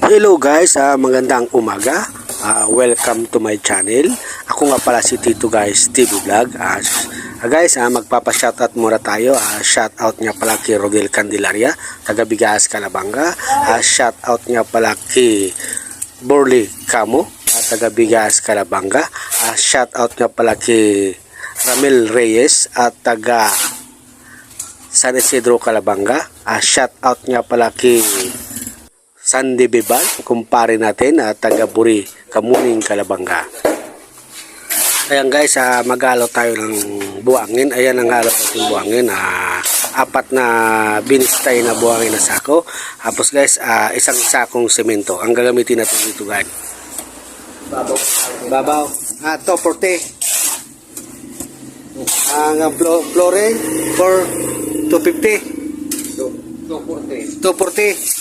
Hello guys, magandang umaga. Welcome to my channel. Ako nga pala si Tito guys, TV Vlog. Guys, magpapa-shoutout muna tayo. Shoutout nga pala kay Rodel Candelaria, taga Bigas, Calabanga. Shoutout nga pala kay Borly Camo, taga Bigas, Calabanga. Shoutout nga pala kay Ramel Reyes at taga San Isidro, Calabanga. Shoutout nga pala kay Sandy Bebal, kumpare natin, taga Buri, Kamuning, Calabanga. Ayan guys, mag-alo tayo ng buhangin. Ayan ang alo natin buhangin. Apat na binistay na buhangin na sako. Tapos guys, isang sakong semento. Ang gagamitin natin dito guys. Babaw. Ito, porte. Ang flooring for 250. 240.